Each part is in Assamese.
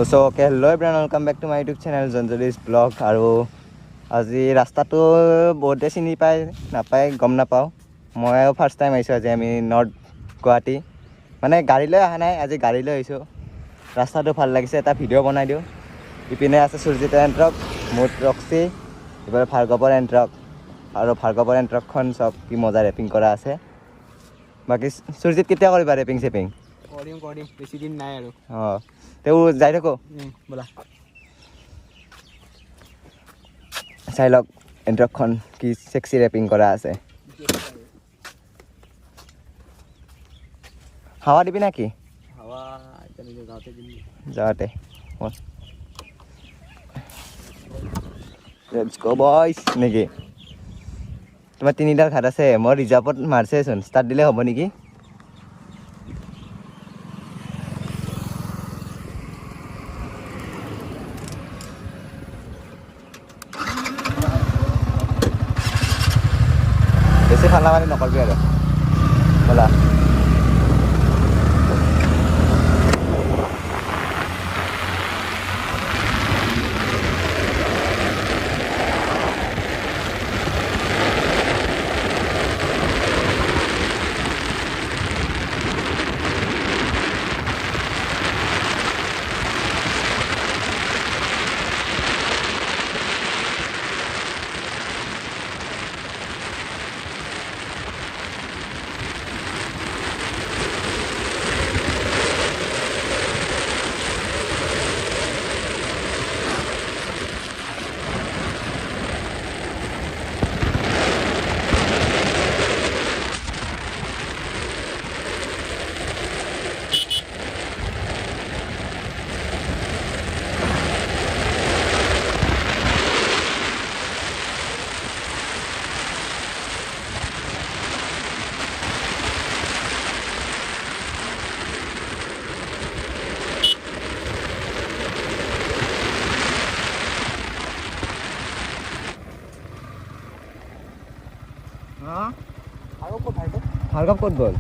So okay, hello everyone, welcome back to my YouTube channel Jonjoli's Vlog. আৰু আজি ৰাস্তাটো বহুতে চিনি পায় নাপায় গম নাপাওঁ। ময়ো ফাৰ্ষ্ট টাইম আহিছোঁ আজি আমি নৰ্থ গুৱাহাটী, মানে গাড়ী লৈ অহা নাই, আজি গাড়ী লৈ আহিছোঁ। ৰাস্তাটো ভাল লাগিছে, এটা ভিডিঅ' বনাই দিওঁ। ইপিনে আছে সুৰজিতৰ এণ্ট্ৰক, মোৰ ৰক্সি, ইফালে ভাৰ্গৱৰ এণ্ট্ৰক, আৰু ভাৰ্গৱৰ এণ্ট্ৰকখন চব কি মজা ৰেপিং কৰা আছে। বাকী সুৰজিত কেতিয়া কৰিবা ৰেপিং চেপিং? কৰিম বেছি দিন নাই আৰু। অঁ তেওঁ যাই থাকো ব'লা চাই লওক এণ্ট্ৰকখন কি চেক্সি ৰেপিং কৰা আছে। হাৱা দিবি নাকি? হাৱা যাওঁতে লেটছ গো বয়জ নেকি? তোমাৰ তিনিডাল ঘাট আছে, মই ৰিজাৰ্ভত মাৰছেচোন, ষ্টাৰ্ট দিলে হ'ব নেকি? বেছি ঠাণ্ডা পানী নকৰবি আৰু ব'লা। ভাৰ্গৱ ক'ত গ'ল?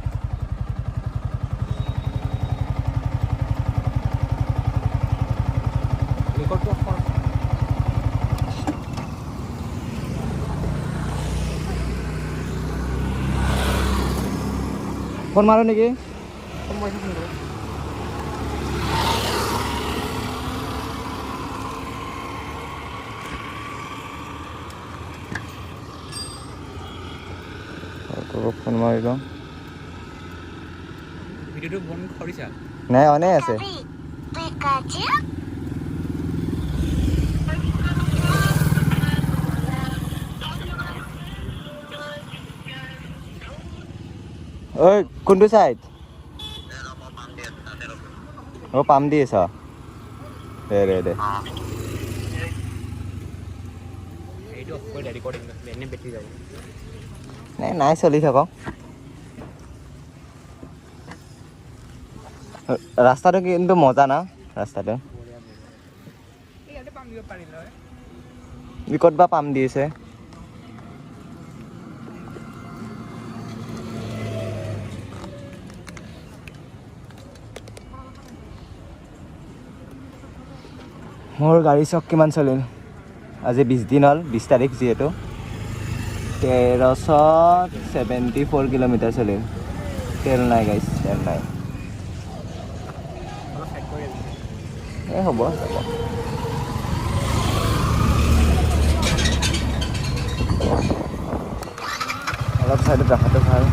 ফোন মাৰো নেকি? ফোন মাৰি লওঁ। ভিডিঅ'টো বন্ধ কৰিছা? নাই, অনে আছে। ঐ কোনটো চাইড? অঁ পাম দি আছ? দে নাই চলি থাকক। ৰাস্তাটো কিন্তু মজা না ৰাস্তাটো। ক'ত বা পাম দি আছে। মোৰ গাড়ী চক কিমান চলিল আজি? 20 দিন হ'ল, 20 তাৰিখ যিহেতু 1374 কিলোমিটাৰ চলিল। তেল নাই গাইছ, তেল নাই। এই হ'ব অলপ চাইডত ৰখাটো ভাল।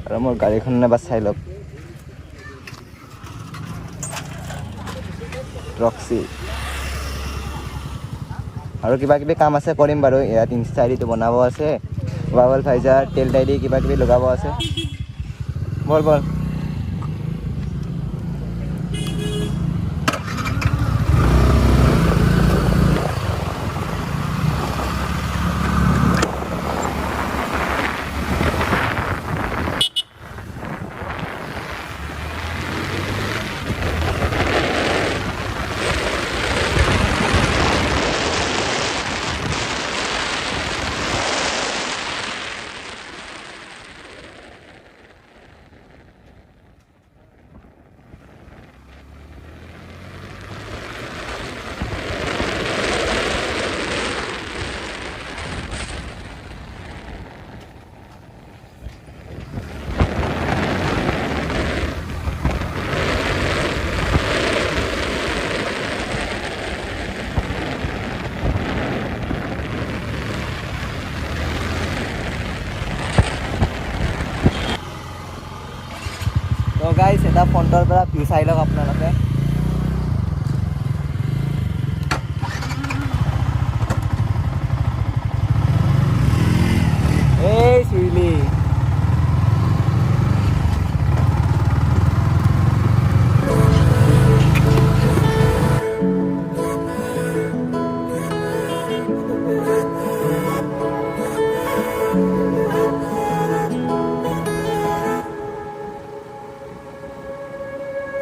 আৰু মোৰ গাড়ীখন এবাৰ চাই লওক। ৰক্সি আৰু কিবা কিবি কাম আছে কৰিম বাৰু। ইয়াত ইনষ্টা আইডিটো বনাব আছে, বাবল ভাইজাৰ তেল ডাইডি কিবা কিবি লগাব আছে। বল তো গাইছ এটা ফ্ৰণ্টৰ পৰা ভিউ চাই লওক আপোনালোকে এই চুইলি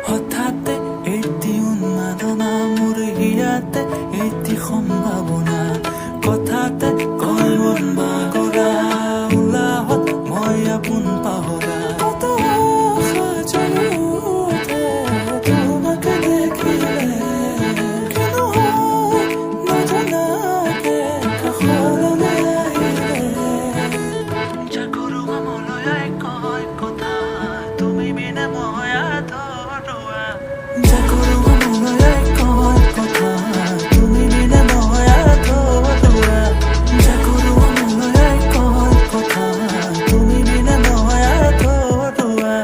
হঠাতে এটি উন্মাদনা মোৰ হিয়াতে এটি সম্ভাৱনা কথাতে কয় মন বাগৰা উলাহত মই আপোন পাহৰা কত আশা জ্বলি উঠে তোমাকে দেখিলে কিনো হয় নজনাকে কাষলৈ আহিলে জাগৰুৱা মনলৈ কয় কথা তুমি বিনে মই আধৰুৱা জাগৰুৱা মনলৈ কয় কথা তুমি বিনে মই আধৰুৱা জাগৰুৱা মনলৈ কয় কথা তুমি বিনে মই আধৰুৱা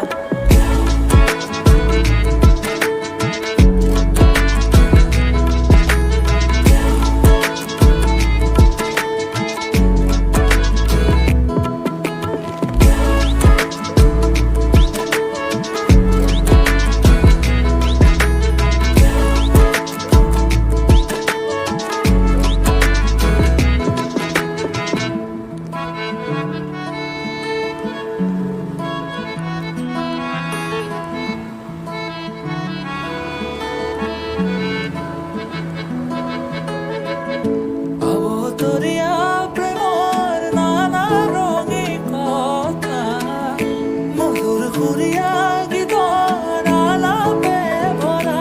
অবতৰীয়া প্ৰেমৰ নানা ৰঙী কথা মধুৰ সুৰীয়া গীতৰ আলাপে ভৰা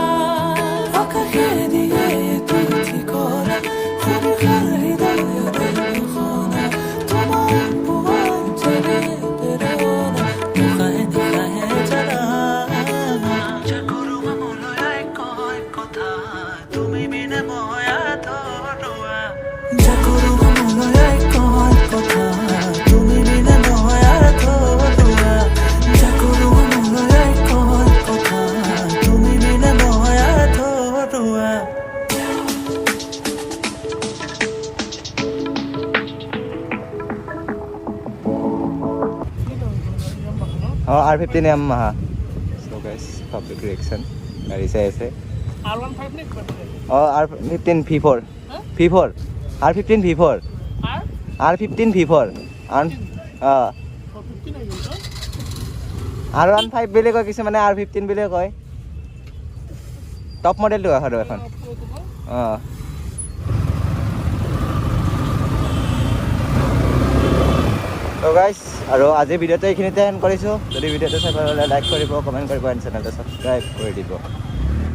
আকাশে দিয়ে তুঠি কৰা সন্মুখৰ হৃদয়তে ঘোষণা তোমাৰ পোৱাই যেনে প্ৰেৰণা নিশাহে নিশাহে জানা জাগৰুৱা মনলৈ কয় কথা তুমি বিনে মই আধৰুৱা জাগৰুৱা মনলৈ কয় কথা তুমি বিনে মই আধৰুৱা জাগৰুৱা মনলৈ কয় কথা তুমি বিনে মই আধৰুৱা অঁ R15 মাহা চ' গাইছ পাব্লিক ৰিয়েকশ্যন গাড়ী চাই আছে অঁ R15 V4 V4 R15 V4 R15 V4 অঁ R15 বুলি কয় কিছুমানে R15 বুলি কয় টপ মডেলটো আৰু এখন অঁ তো গাইছ আৰু আজিৰ ভিডিঅ'টো এইখিনিতে এণ্ড কৰিছোঁ যদি ভিডিঅ'টো চাই ভাল হ'লে লাইক কৰিব কমেণ্ট কৰিব এণ্ড চেনেলটো ছাবস্ক্ৰাইব কৰি দিব